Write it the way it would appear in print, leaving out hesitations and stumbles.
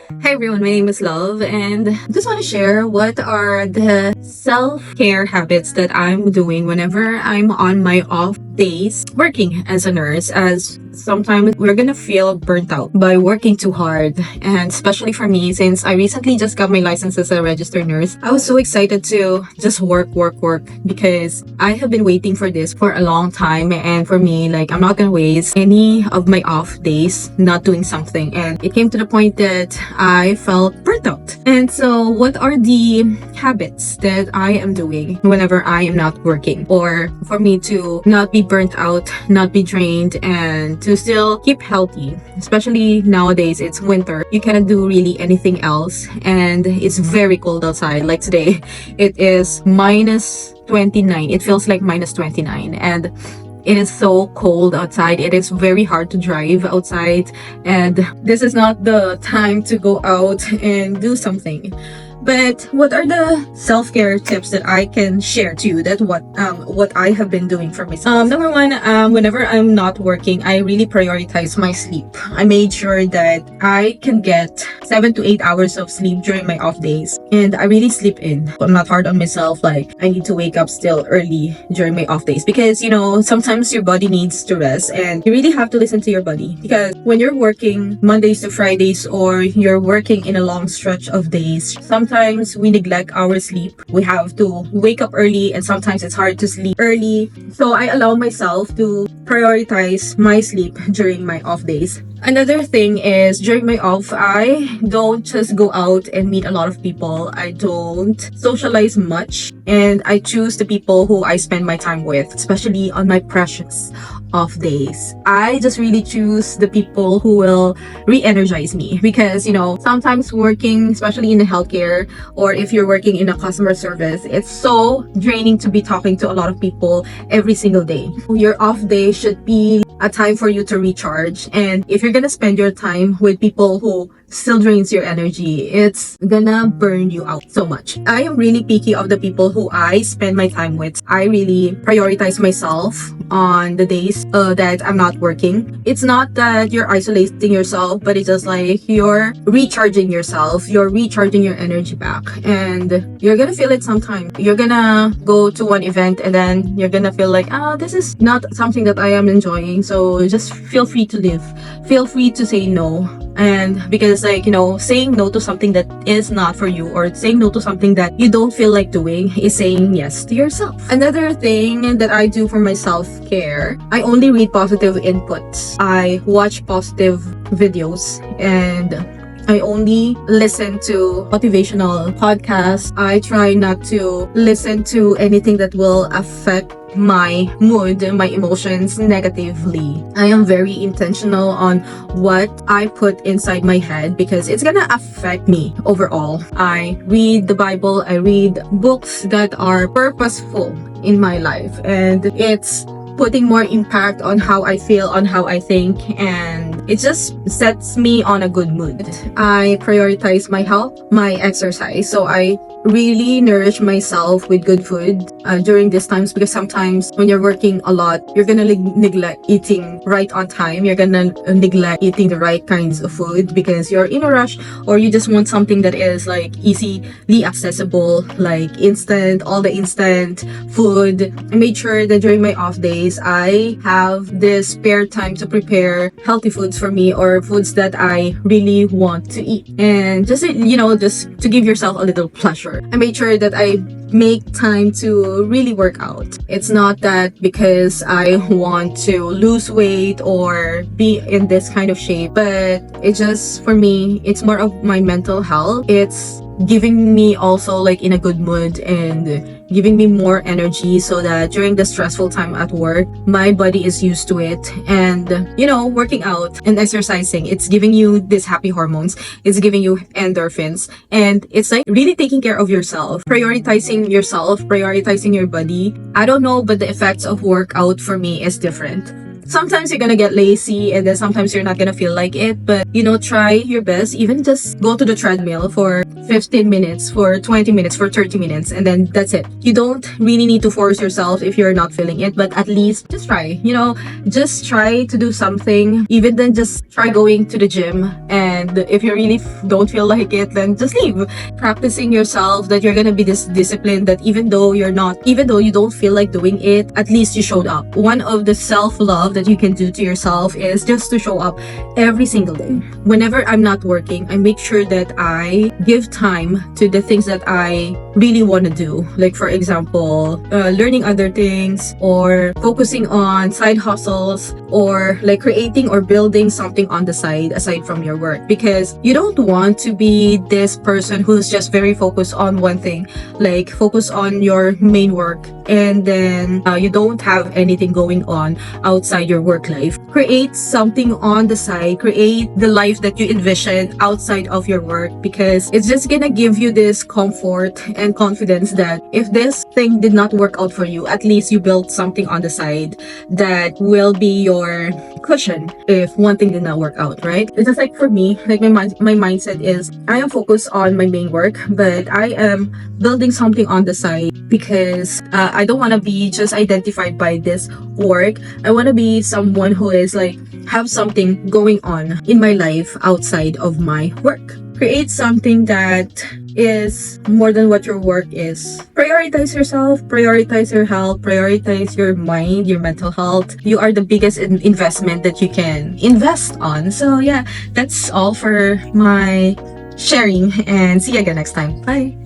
Hi everyone, my name is Love, and I just want to share what are the self-care habits that I'm doing whenever I'm on my off days working as a nurse, as sometimes we're gonna feel burnt out by working too hard. And especially for me, since I recently just got my license as a registered nurse, I was so excited to just work because I have been waiting for this for a long time. And for me, like, I'm not gonna waste any of my off days not doing something. And it came to the point that I felt burnt out. And so what are the habits that I am doing whenever I am not working, or for me to not be burnt out, not be drained, and to still keep healthy? Especially nowadays, it's winter. You cannot do really anything else, and it's very cold outside. Like today, it is minus 29. It feels like minus 29, and it is so cold outside. It is very hard to drive outside, and this is not the time to go out and do something. But what are the self-care tips that I can share to you, that what I have been doing for myself? Number one, whenever I'm not working, I really prioritize my sleep. I made sure that I can get 7 to 8 hours of sleep during my off days, and I really sleep in. I'm not hard on myself, like I need to wake up still early during my off days, because sometimes your body needs to rest, and you really have to listen to your body. Because when you're working Mondays to Fridays, or you're working in a long stretch of days, sometimes we neglect our sleep. We have to wake up early, and sometimes it's hard to sleep early. So I allow myself to prioritize my sleep during my off days. Another thing is, during my off, I don't just go out and meet a lot of people. I don't socialize much, and I choose the people who I spend my time with, especially on my precious off days. I just really choose the people who will re-energize me, because sometimes working, especially in the healthcare, or if you're working in a customer service, it's so draining to be talking to a lot of people every single day. Your off day should be a time for you to recharge, and if you're gonna spend your time with people who still drains your energy, it's gonna burn you out so much. I am really picky of the people who I spend my time with. I really prioritize myself on the days that I'm not working. It's not that you're isolating yourself, but it's just like you're recharging yourself, you're recharging your energy back, and you're gonna feel it sometime. You're gonna go to one event, and then you're gonna feel like, this is not something that I am enjoying. So just feel free to live. Feel free to say no. And because saying no to something that is not for you, or saying no to something that you don't feel like doing, is saying yes to yourself. Another thing that I do for my self-care, I only read positive inputs. I watch positive videos, and I only listen to motivational podcasts. I try not to listen to anything that will affect my mood and my emotions negatively. I am very intentional on what I put inside my head, because it's gonna affect me overall. I read the Bible, I read books that are purposeful in my life, and it's putting more impact on how I feel, on how I think, and it just sets me on a good mood. I prioritize my health, my exercise, so I really nourish myself with good food during these times, because sometimes when you're working a lot, you're gonna neglect eating right on time. You're gonna neglect eating the right kinds of food because you're in a rush, or you just want something that is like easily accessible, like all the instant food. I made sure that during my off days, I have this spare time to prepare healthy foods for me, or foods that I really want to eat, and just to give yourself a little pleasure. I made sure that I make time to really work out. It's not that because I want to lose weight or be in this kind of shape, but it's just, for me, it's more of my mental health. It's giving me also like in a good mood, and giving me more energy, so that during the stressful time at work, my body is used to it. And working out and exercising, it's giving you these happy hormones, it's giving you endorphins, and it's like really taking care of yourself, prioritizing yourself, prioritizing your body. I don't know, but the effects of workout for me is different. Sometimes you're gonna get lazy, and then sometimes you're not gonna feel like it, but try your best. Even just go to the treadmill for 15 minutes, for 20 minutes, for 30 minutes, and then that's it. You don't really need to force yourself if you're not feeling it, but at least just try. Just try to do something. Even then, just try going to the gym, and if you really don't feel like it, then just leave. Practicing yourself that you're gonna be this disciplined, that even though you don't feel like doing it, at least you showed up. One of the self-love that you can do to yourself is just to show up every single day. Whenever I'm not working, I make sure that I give time to the things that I really want to do. Like, for example, learning other things, or focusing on side hustles, or like creating or building something on the side aside from your work, because you don't want to be this person who's just very focused on one thing, like focus on your main work, and then you don't have anything going on outside your work life. Create something on the side, create the life that you envision outside of your work, because it's just gonna give you this comfort and confidence that if this thing did not work out for you, at least you built something on the side that will be your cushion if one thing did not work out, right? It's just like, for me, like my mindset is I am focused on my main work, but I am building something on the side, because I don't want to be just identified by this work. I want to be someone who is like have something going on in my life outside of my work. Create something that is more than what your work is. Prioritize yourself, prioritize your health, prioritize your mind, your mental health. You are the biggest investment that you can invest on. So yeah, that's all for my sharing, and see you again next time. Bye.